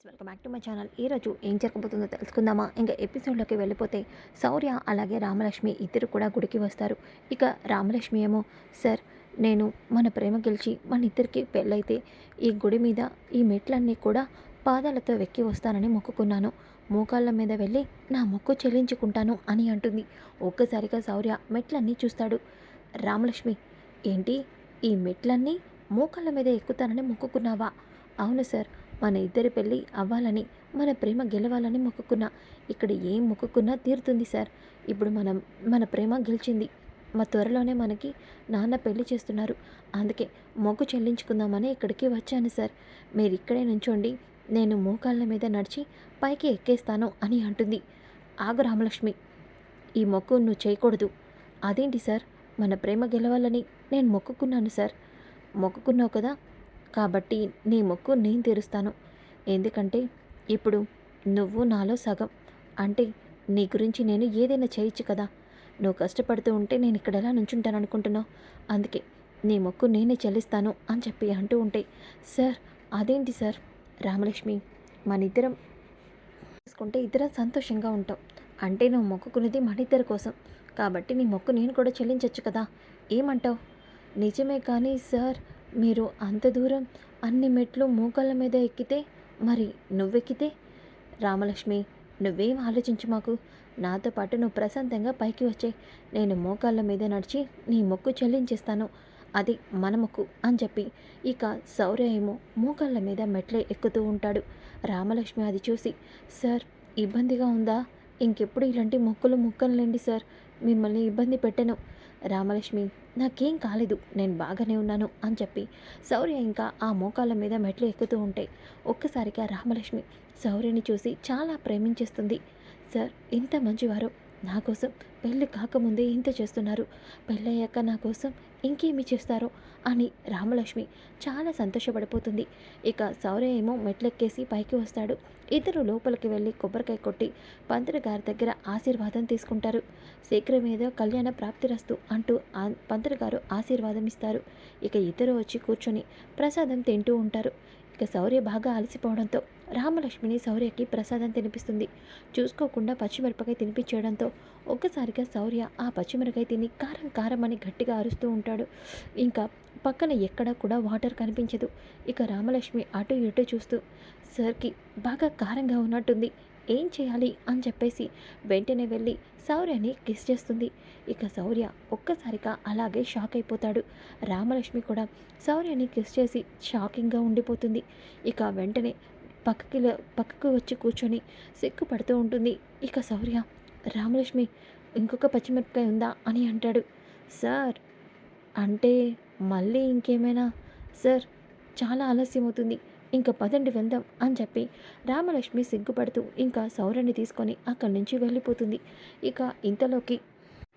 Welcome back to my channel. ఈరోజు ఏం జరగబోతుందో తెలుసుకుందామా? ఇంకా ఎపిసోడ్లోకి వెళ్ళిపోతే శౌర్య అలాగే రామలక్ష్మి ఇద్దరు కూడా గుడికి వస్తారు. ఇక రామలక్ష్మి ఏమో, సార్ నేను మన ప్రేమ గెలిచి మన ఇద్దరికి పెళ్ళైతే ఈ గుడి మీద ఈ మెట్లన్నీ కూడా పాదాలతో వెక్కి వస్తానని మొక్కుకున్నాను. మోకాళ్ళ మీద వెళ్ళి నా మొక్కు చెల్లించుకుంటాను అని అంటుంది. ఒక్కసారిగా శౌర్య మెట్లన్నీ చూస్తాడు. రామలక్ష్మి, ఏంటి ఈ మెట్లన్నీ మోకాళ్ళ మీద ఎక్కుతానని మొక్కుకున్నావా? అవును సార్, మన ఇద్దరి పెళ్ళి అవ్వాలని మన ప్రేమ గెలవాలని మొక్కుకున్నా. ఇక్కడ ఏం మొక్కుకున్నా తీరుతుంది సార్. ఇప్పుడు మన ప్రేమ గెలిచింది. త్వరలోనే మనకి నాన్న పెళ్లి చేస్తున్నారు. అందుకే మొక్కు చెల్లించుకుందామని ఇక్కడికి వచ్చాను సార్. మీరు ఇక్కడే నుంచోండి, నేను మోకాళ్ళ మీద నడిచి పైకి ఎక్కేస్తాను అని అంటుంది. ఆగు రామలక్ష్మి, ఈ మొక్కు నువ్వు చేయకూడదు. అదేంటి సార్, మన ప్రేమ గెలవాలని నేను మొక్కుకున్నాను సార్. మొక్కుకున్నావు కదా, కాబట్టి నీ మొక్కు నేను తీరుస్తాను. ఎందుకంటే ఇప్పుడు నువ్వు నాలో సగం. అంటే నీ గురించి నేను ఏదైనా చేయొచ్చు కదా. నువ్వు కష్టపడుతూ ఉంటే నేను ఇక్కడ ఎలా నుంచుంటాను అనుకుంటున్నావు? అందుకే నీ మొక్కు నేనే చెల్లిస్తాను అని చెప్పి అంటూ ఉంటే, సార్ అదేంటి సార్? రామలక్ష్మి, మన ఇద్దరం చేసుకుంటే ఇద్దరం సంతోషంగా ఉంటాం. అంటే నువ్వు మొక్కుకున్నది మన ఇద్దరి కోసం, కాబట్టి నీ మొక్కు నేను కూడా చెల్లించవచ్చు కదా. ఏమంటావు? నిజమే కానీ సార్, మీరు అంత దూరం అన్ని మెట్లు మోకాళ్ళ మీద ఎక్కితే మరి నువ్వెక్కితే? రామలక్ష్మి, నువ్వేం ఆలోచించు మాకు. నాతో పాటు నువ్వు ప్రశాంతంగా పైకి వచ్చే, నేను మోకాళ్ళ మీద నడిచి నీ మొక్కు చెల్లించేస్తాను. అది మన మొక్కు అని చెప్పి ఇక శౌర్య ఏమో మోకాళ్ళ మీద మెట్లే ఎక్కుతూ ఉంటాడు. రామలక్ష్మి అది చూసి, సార్ ఇబ్బందిగా ఉందా? ఇంకెప్పుడు ఇలాంటి మొక్కులు మొక్కనులేండి సార్, మిమ్మల్ని ఇబ్బంది పెట్టను. రామలక్ష్మి, నాకేం కాలేదు, నేను బాగానే ఉన్నాను అని చెప్పి శౌర్య ఇంకా ఆ మోకాళ్ళ మీద మెట్లు ఎక్కుతూ ఉంటే ఒక్కసారిగా రామలక్ష్మి శౌర్యని చూసి చాలా ప్రేమించేస్తుంది. సార్ ఇంత మంచివారు, నా కోసం పెళ్ళి కాకముందే ఇంత చేస్తున్నారు, పెళ్ళయ్యాక నా కోసం ఇంకేమి చేస్తారో అని రామలక్ష్మి చాలా సంతోషపడిపోతుంది. ఇక శౌర్య ఏమో మెట్లెక్కేసి పైకి వస్తాడు. ఇద్దరు లోపలికి వెళ్ళి కొబ్బరికాయ కొట్టి పంతులు గారి దగ్గర ఆశీర్వాదం తీసుకుంటారు. శీఘ్రమేదో కళ్యాణ ప్రాప్తిరస్తు అంటూ పంతులు గారు ఆశీర్వాదం ఇస్తారు. ఇక ఇద్దరు వచ్చి కూర్చొని ప్రసాదం తింటూ ఉంటారు. ఇక శౌర్య బాగా అలసిపోవడంతో రామలక్ష్మిని శౌర్యకి ప్రసాదం తినిపిస్తుంది. చూసుకోకుండా పచ్చిమిరపకాయ తినిపించేయడంతో ఒక్కసారిగా శౌర్య ఆ పచ్చిమిరపకాయ తిని కారం కారం అని గట్టిగా అరుస్తూ ఉంటాడు. ఇంకా పక్కన ఎక్కడా కూడా వాటర్ కనిపించదు. ఇక రామలక్ష్మి అటు ఇటు చూస్తూ, సార్కి బాగా కారంగా ఉన్నట్టుంది, ఏం చేయాలి అని చెప్పేసి వెంటనే వెళ్ళి శౌర్యని కిస్ చేస్తుంది. ఇక శౌర్య ఒక్కసారిగా అలాగే షాక్ అయిపోతాడు. రామలక్ష్మి కూడా శౌర్యని కిస్ చేసి షాకింగ్గా ఉండిపోతుంది. ఇక వెంటనే పక్కకు వచ్చి కూర్చొని సిగ్గుపడుతూ ఉంటుంది. ఇక శౌర్య, రామలక్ష్మి ఇంకొక పచ్చిమిరపకాయ ఉందా అని అంటాడు. సార్ అంటే మళ్ళీ ఇంకేమైనా? సార్ చాలా ఆలస్యం అవుతుంది, ఇంకా పదండి వెళ్దాం అని చెప్పి రామలక్ష్మి సిగ్గుపడుతూ ఇంకా శౌర్యని తీసుకొని అక్కడి నుంచి వెళ్ళిపోతుంది. ఇక ఇంతలోకి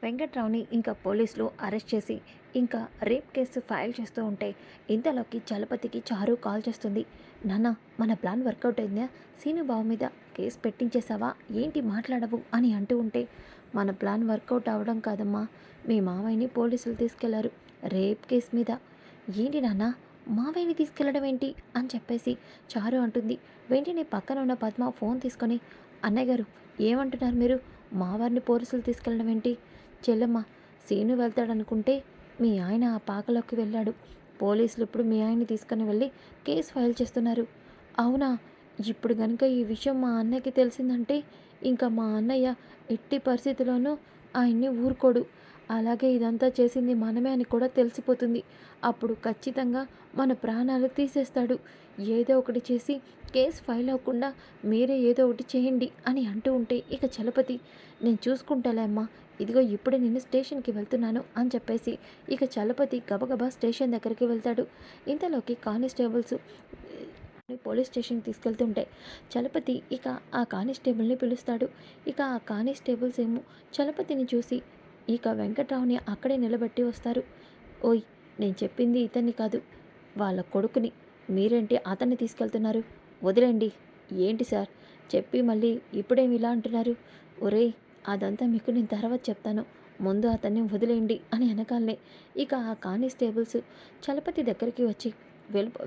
వెంకట్రావుని ఇంకా పోలీసులు అరెస్ట్ చేసి ఇంకా రేప్ కేసు ఫైల్ చేస్తూ ఉంటే ఇంతలోకి చలపతికి చారు కాల్ చేస్తుంది. నాన్న, మన ప్లాన్ వర్కౌట్ అయిందా? సీనుబాబు మీద కేసు పెట్టించేసావా? ఏంటి మాట్లాడవు అని అంటూ ఉంటే, మన ప్లాన్ వర్కౌట్ అవ్వడం కాదమ్మా, మీ మావయ్యని పోలీసులు తీసుకెళ్లారు రేప్ కేసు మీద. ఏంటి నాన్న, మావయ్యని తీసుకెళ్లడం ఏంటి అని చెప్పేసి చారు అంటుంది. వెంటనే పక్కన ఉన్న పద్మ ఫోన్ తీసుకొని, అన్నయ్య గారు ఏమంటున్నారు మీరు? మావారిని పోలీసులు తీసుకెళ్ళడం ఏంటి? చెల్లెమ్మ, సీను వెళ్తాడనుకుంటే మీ ఆయన ఆ పాకలోకి వెళ్ళాడు. పోలీసులు ఇప్పుడు మీ ఆయన్ని తీసుకుని వెళ్ళి కేసు ఫైల్ చేస్తున్నారు. అవునా? ఇప్పుడు కనుక ఈ విషయం మా అన్నయ్యకి తెలిసిందంటే ఇంకా మా అన్నయ్య ఎట్టి పరిస్థితిలోనూ ఆయన్ని ఊరుకోడు. అలాగే ఇదంతా చేసింది మనమే అని కూడా తెలిసిపోతుంది. అప్పుడు ఖచ్చితంగా మన ప్రాణాలు తీసేస్తాడు. ఏదో ఒకటి చేసి కేసు ఫైల్ అవ్వకుండా మీరే ఏదో ఒకటి చేయండి అని అంటూ ఉంటే ఇక చలపతి, నేను చూసుకుంటాలే అమ్మా, ఇదిగో ఇప్పుడే నేను స్టేషన్కి వెళ్తున్నాను అని చెప్పేసి ఇక చలపతి గబగబా స్టేషన్ దగ్గరికి వెళ్తాడు. ఇంతలోకి కానిస్టేబుల్స్ పోలీస్ స్టేషన్కి తీసుకెళ్తుంటే చలపతి ఇక ఆ కానిస్టేబుల్ని పిలుస్తాడు. ఇక ఆ కానిస్టేబుల్స్ ఏమో చలపతిని చూసి ఇక వెంకట్రావుని అక్కడే నిలబెట్టి వస్తారు. ఓయ్, నేను చెప్పింది ఇతన్ని కాదు, వాళ్ళ కొడుకుని. మీరేంటి అతన్ని తీసుకెళ్తున్నారు? వదిలేండి. ఏంటి సార్ చెప్పి మళ్ళీ ఇప్పుడేమి ఇలా అంటున్నారు? ఒరేయ్, అదంతా మీకు నేను తర్వాత చెప్తాను, ముందు అతన్ని వదిలేయండి అని అనగానే ఇక ఆ కానిస్టేబుల్స్ చలపతి దగ్గరికి వచ్చి,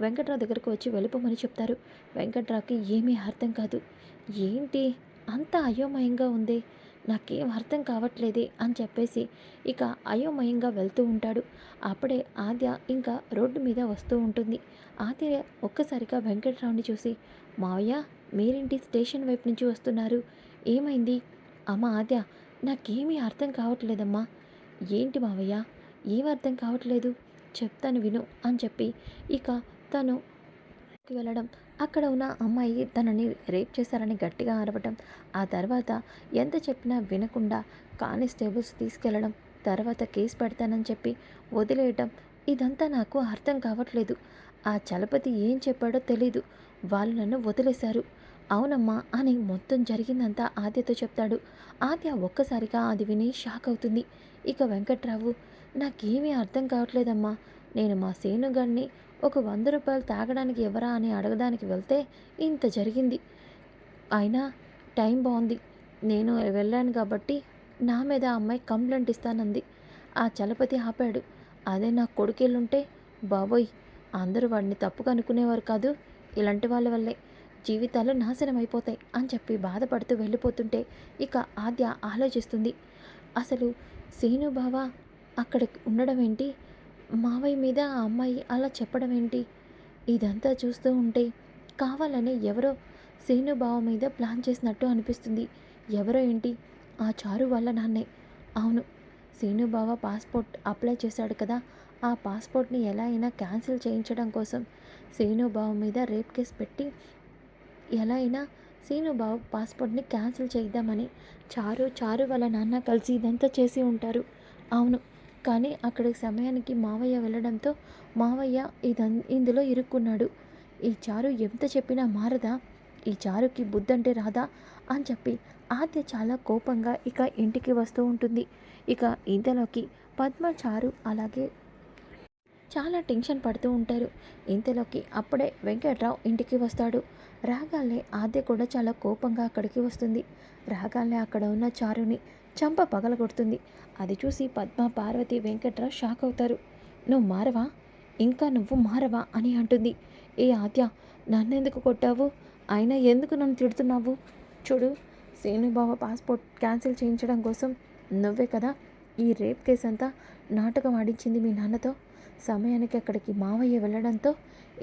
వెంకట్రావు దగ్గరకు వచ్చి వెళ్ళిపోమని చెప్తారు. వెంకట్రావుకి ఏమీ అర్థం కాదు. ఏంటి అంత అయోమయంగా ఉంది, నాకేం అర్థం కావట్లేదే అని చెప్పేసి ఇక అయోమయంగా వెళ్తూ ఉంటాడు. అప్పుడే ఆద్య ఇంకా రోడ్డు మీద వస్తూ ఉంటుంది. ఆద్య ఒక్కసారిగా వెంకట్రావుని చూసి, మావయ్య మీరేంటి స్టేషన్ వైపు నుంచి వస్తున్నారు, ఏమైంది? అమ్మ ఆద్య, నాకేమీ అర్థం కావట్లేదమ్మా. ఏంటి మావయ్య, ఏం అర్థం కావట్లేదు, చెప్తాను విను అని చెప్పి ఇక తను వెళ్ళడం, అక్కడ ఉన్న అమ్మాయి తనని రేప్ చేశారని గట్టిగా అరవటం, ఆ తర్వాత ఎంత చెప్పినా వినకుండా కానిస్టేబుల్స్ తీసుకెళ్లడం, తర్వాత కేసు పెడతానని చెప్పి వదిలేయటం, ఇదంతా నాకు అర్థం కావట్లేదు. ఆ చలపతి ఏం చెప్పాడో తెలీదు, వాళ్ళు నన్ను వదిలేశారు. అవునమ్మా అని మొత్తం జరిగిందంతా ఆద్యతో చెప్తాడు. ఆద్య ఒక్కసారిగా అది విని షాక్ అవుతుంది. ఇక వెంకట్రావు, నాకేమీ అర్థం కావట్లేదమ్మా, నేను మా సేనుగాడిని ఒక 100 రూపాయలు తాగడానికి ఎవరా అని అడగడానికి వెళ్తే ఇంత జరిగింది. అయినా టైం బాగుంది, నేను వెళ్ళాను కాబట్టి నా మీద ఆ అమ్మాయి కంప్లైంట్ ఇస్తానంది. ఆ చలపతి ఆపాడు. అదే నా కొడుకెళ్ళుంటే బాబోయ్, అందరూ వాడిని తప్పుగా అనుకునేవారు కాదు, ఇలాంటి వాళ్ళ వల్లే జీవితాలు నాశనం అయిపోతాయి అని చెప్పి బాధపడుతూ వెళ్ళిపోతుంటే ఇక ఆద్య ఆలోచిస్తుంది. అసలు సీను బావ అక్కడ ఉండడం ఏంటి, మావయ్య మీద ఆ అమ్మాయి అలా చెప్పడం ఏంటి, ఇదంతా చూస్తూ ఉంటే కావాలని ఎవరో సీను బావ మీద ప్లాన్ చేసినట్టు అనిపిస్తుంది. ఎవరో ఏంటి, ఆ చారు వాళ్ళ నాన్నే. అవును, సీను బావ పాస్పోర్ట్ అప్లై చేశాడు కదా, ఆ పాస్పోర్ట్ని ఎలా అయినా క్యాన్సిల్ చేయించడం కోసం సీను బావ మీద రేప్ కేసు పెట్టి ఎలా అయినా సీను బావ పాస్పోర్ట్ని క్యాన్సిల్ చేద్దామని చారు వాళ్ళ నాన్న కలిసి ఇదంతా చేసి ఉంటారు. అవును, కానీ అక్కడికి సమయానికి మావయ్య వెళ్ళడంతో మావయ్య ఇందులో ఇరుక్కున్నాడు. ఈ చారు ఎంత చెప్పినా మారదా, ఈ చారుకి బుద్ధంటే రాదా అని చెప్పి ఆద్య చాలా కోపంగా ఇక ఇంటికి వస్తూ ఉంటుంది. ఇక ఇంతలోకి పద్మ, చారు అలాగే చాలా టెన్షన్ పడుతూ ఉంటారు. ఇంతలోకి అప్పుడే వెంకట్రావు ఇంటికి వస్తాడు. రాగానే ఆద్య కూడా చాలా కోపంగా అక్కడికి వస్తుంది. రాగానే అక్కడ ఉన్న చారుని చంప పగలగొడుతుంది. అది చూసి పద్మ, పార్వతి, వెంకట్రావు షాక్ అవుతారు. నువ్వు మారవా, ఇంకా నువ్వు మారవా అని అంటుంది. ఏ ఆద్య, నన్నెందుకు కొట్టావు, అయినా ఎందుకు నన్ను తిడుతున్నావు? చూడు, సేనుబావ పాస్పోర్ట్ క్యాన్సిల్ చేయించడం కోసం నువ్వే కదా ఈ రేప్ కేసు అంతా నాటకం ఆడించింది మీ నాన్నతో. సమయానికి అక్కడికి మావయ్య వెళ్ళడంతో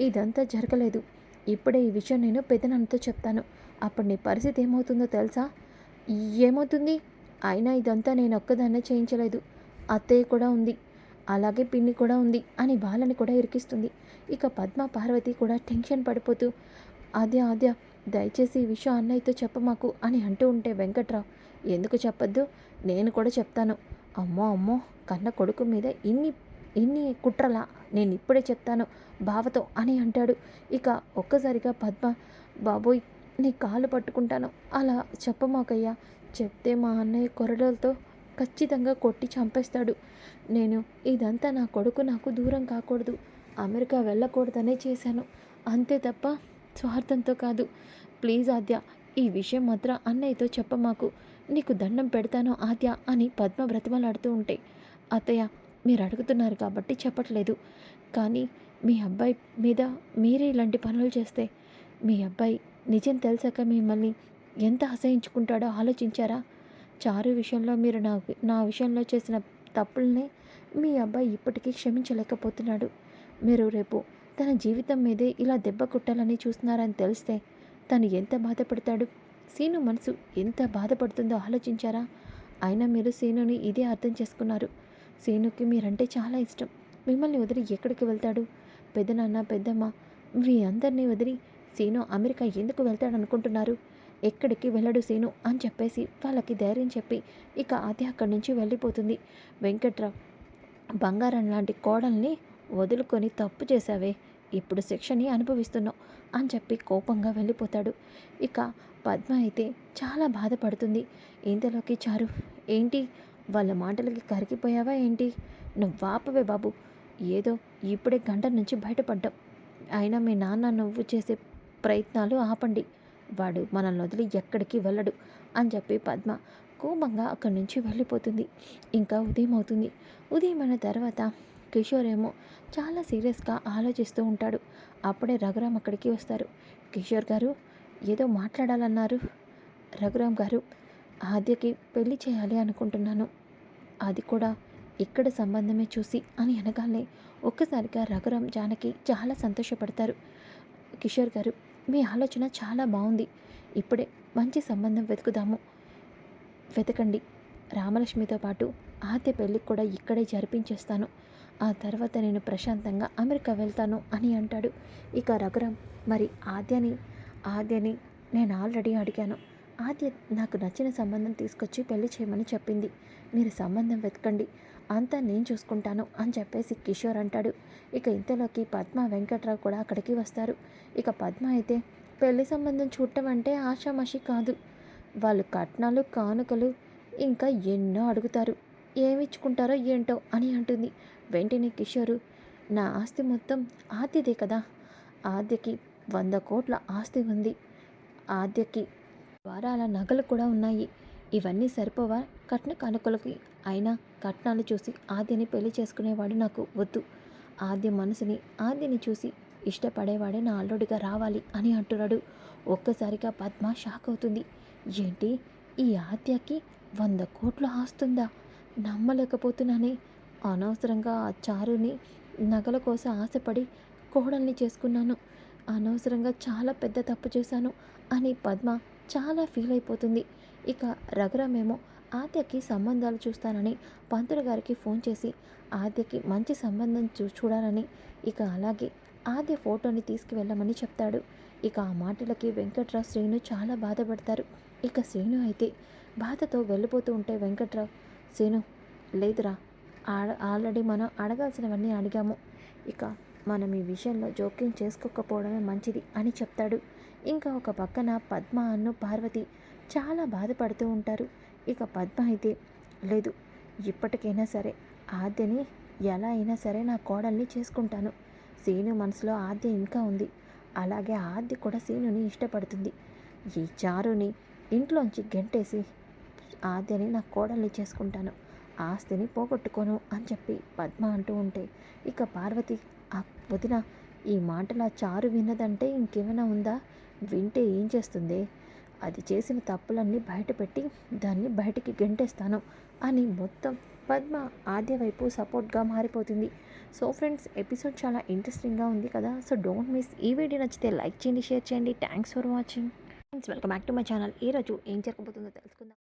ఇదంతా జరగలేదు. ఇప్పుడే ఈ విషయం నేను పెదనాన్నతో చెప్తాను, అప్పుడు నీ పరిస్థితి ఏమవుతుందో తెలుసా? ఏమవుతుంది? అయినా ఇదంతా నేను ఒక్కదాన్నే చేయించలేదు, అత్తయ్య కూడా ఉంది, అలాగే పిన్ని కూడా ఉంది అని వాళ్ళని కూడా ఇరికిస్తుంది. ఇక పద్మ, పార్వతి కూడా టెన్షన్ పడిపోతూ ఆద్య దయచేసి ఈ విషయం అన్నయ్యతో చెప్పమాకు అని అంటూ ఉంటే వెంకట్రావు, ఎందుకు చెప్పొద్దు, నేను కూడా చెప్తాను. అమ్మో అమ్మో, కన్న కొడుకు మీద ఇన్ని ఇన్ని కుట్రలా, నేను ఇప్పుడే చెప్తాను బావతో అని అంటాడు. ఇక ఒక్కసారిగా పద్మ, బాబోయ్ నీ కాళ్ళు పట్టుకుంటాను, అలా చెప్పమాకయ్యా, చెప్తే మా అన్నయ్య కొరడలతో ఖచ్చితంగా కొట్టి చంపేస్తాడు. నేను ఇదంతా నా కొడుకు నాకు దూరం కాకూడదు, అమెరికా వెళ్ళకూడదనే చేశాను, అంతే తప్ప స్వార్థంతో కాదు. ప్లీజ్ ఆద్య, ఈ విషయం మాత్రం అన్నయ్యతో చెప్పమాకు, నీకు దండం పెడతాను ఆద్య అని పద్మ బ్రతిమలాడుతూ ఉంటే, అత్తయ్య మీరు అడుగుతున్నారు కాబట్టి చెప్పట్లేదు, కానీ మీ అబ్బాయి మీద మీరే ఇలాంటి పనులు చేస్తే మీ అబ్బాయి నిజం తెలిసాక మిమ్మల్ని ఎంత అసహించుకుంటాడో ఆలోచించారా? చారు విషయంలో మీరు నా విషయంలో చేసిన తప్పుల్ని మీ అబ్బాయి ఇప్పటికీ క్షమించలేకపోతున్నాడు. మీరు రేపు తన జీవితం మీదే ఇలా దెబ్బ కొట్టాలని చూస్తున్నారని తెలిస్తే తను ఎంత బాధపడతాడు? సీను మనసు ఎంత బాధపడుతుందో ఆలోచించారా? అయినా మీరు సీనుని ఇదే అర్థం చేసుకున్నారు. సీనుకి మీరంటే చాలా ఇష్టం, మిమ్మల్ని వదిలి ఎక్కడికి వెళ్తాడు? పెద్దనాన్న, పెద్దమ్మ మీ అందరినీ వదిలి సీను అమెరికా ఎందుకు వెళ్తాడనుకుంటున్నారు? ఎక్కడికి వెళ్ళడు సీను అని చెప్పేసి వాళ్ళకి ధైర్యం చెప్పి ఇక ఆద్య అక్కడి నుంచి వెళ్ళిపోతుంది. వెంకట్రావు, బంగారం లాంటి కోడల్ని వదులుకొని తప్పు చేశావే, ఇప్పుడు శిక్షని అనుభవిస్తున్నావు అని చెప్పి కోపంగా వెళ్ళిపోతాడు. ఇక పద్మ అయితే చాలా బాధపడుతుంది. ఇంతలోకి చారు, ఏంటి వాళ్ళ మాటలకి కరిగిపోయావా ఏంటి? నువ్వు వాపవే బాబు, ఏదో ఇప్పుడే గంట నుంచి బయటపడ్డాం, అయినా మీ నాన్న నువ్వు చేసే ప్రయత్నాలు ఆపండి, వాడు మనల్ని వదిలి ఎక్కడికి వెళ్ళడు అని చెప్పి పద్మ కోపంగా అక్కడి నుంచి వెళ్ళిపోతుంది. ఇంకా ఉదయం అవుతుంది. ఉదయం అయిన తర్వాత కిషోర్ ఏమో చాలా సీరియస్గా ఆలోచిస్తూ ఉంటాడు. అప్పుడే రఘురామ్ అక్కడికి వస్తారు. కిషోర్ గారు ఏదో మాట్లాడాలన్నారు. రఘురామ్ గారు, ఆద్యకి పెళ్లి చేయాలి అనుకుంటున్నాను, అది కూడా ఇక్కడ సంబంధమే చూసి అని అనగానే ఒక్కసారిగా రఘురామ్ జానకి చాలా సంతోషపడతారు. కిషోర్ గారు, మీ ఆలోచన చాలా బాగుంది. ఇప్పుడే మంచి సంబంధం వెతుకుదాము, వెతకండి. రామలక్ష్మితో పాటు ఆద్య పెళ్ళికి కూడా ఇక్కడే జరిపించేస్తాను. ఆ తర్వాత నేను ప్రశాంతంగా అమెరికా వెళ్తాను అని అంటాడు. ఇక రఘురామ్, మరి ఆద్యని నేను ఆల్రెడీ అడిగాను. ఆద్య నాకు నచ్చిన సంబంధం తీసుకొచ్చి పెళ్లి చేయమని చెప్పింది. మీరు సంబంధం వెతకండి, అంతా నేను చూసుకుంటాను అని చెప్పేసి కిషోర్ అంటాడు. ఇక ఇంతలోకి పద్మ వెంకట్రావు కూడా అక్కడికి వస్తారు. ఇక పద్మ అయితే పెళ్లి సంబంధం చూడటం అంటే ఆషామాషి కాదు. వాళ్ళు కట్నాలు కానుకలు ఇంకా ఎన్నో అడుగుతారు. ఏమిచ్చుకుంటారో ఏంటో అని అంటుంది. వెంటనే కిషోరు, నా ఆస్తి మొత్తం ఆద్యదే కదా, ఆద్యకి 100 కోట్ల ఆస్తి ఉంది, ఆద్యకి వారాల నగలు కూడా ఉన్నాయి. ఇవన్నీ సరిపోవా కట్న కానుకలకి? అయినా కట్నాలు చూసి ఆద్యని పెళ్లి చేసుకునేవాడు నాకు వద్దు. ఆద్య మనసుని, ఆద్యని చూసి ఇష్టపడేవాడే నా అల్లుడిగా రావాలి అని అంటున్నాడు. ఒక్కసారిగా పద్మ షాక్ అవుతుంది. ఏంటి, ఈ ఆద్యకి 100 కోట్లు ఆస్తుందా? నమ్మలేకపోతున్నానే. అనవసరంగా ఆ చారుని నగల కోసం ఆశపడి కోడల్ని చేసుకున్నాను. అనవసరంగా చాలా పెద్ద తప్పు చేశాను అని పద్మ చాలా ఫీల్ అయిపోతుంది. ఇక రఘురామేమో ఆద్యకి సంబంధాలు చూస్తానని పంతులు గారికి ఫోన్ చేసి ఆద్యకి మంచి సంబంధం చూడాలని, ఇక అలాగే ఆద్య ఫోటోని తీసుకువెళ్ళమని చెప్తాడు. ఇక ఆ మాటలకి వెంకట్రావు శ్రీను చాలా బాధపడతారు. ఇక శ్రీను అయితే బాధతో వెళ్ళిపోతూ ఉంటే వెంకట్రావు, శ్రీను లేదురా, ఆల్రెడీ మనం అడగాల్సినవన్నీ అడిగాము, ఇక మనం ఈ విషయంలో జోక్యం చేసుకోకపోవడమే మంచిది అని చెప్తాడు. ఇంకా ఒక పక్కన పద్మ అన్ను పార్వతి చాలా బాధపడుతూ ఉంటారు. ఇక పద్మ అయితే లేదు, ఇప్పటికైనా సరే ఆద్యని ఎలా అయినా సరే నా కోడల్ని చేసుకుంటాను. సీను మనసులో ఆద్య ఇంకా ఉంది, అలాగే ఆద్య కూడా సీనుని ఇష్టపడుతుంది. ఈ చారుని ఇంట్లోంచి గెంటేసి ఆద్యని నా కోడల్ని చేసుకుంటాను, ఆస్తిని పోగొట్టుకోను అని చెప్పి పద్మ అంటూ ఉంటే ఇక పార్వతి, ఆ వదిన ఈ మాటల చారు విన్నదంటే ఇంకేమైనా ఉందా? వింటే ఏం చేస్తుంది? అది చేసిన తప్పులన్నీ బయటపెట్టి దాన్ని బయటికి గెంటేస్తాను అని మొత్తం పద్మ ఆద్య వైపు సపోర్ట్గా మారిపోతుంది. సో ఫ్రెండ్స్, ఎపిసోడ్ చాలా ఇంట్రెస్టింగ్గా ఉంది కదా. So don't miss. ఈ వీడియో నచ్చితే లైక్ చేయండి, షేర్ చేయండి. Thanks for watching friends. Welcome back to my channel. ఈరోజు ఏం జరగబోతుందో తెలుసుకుందాం.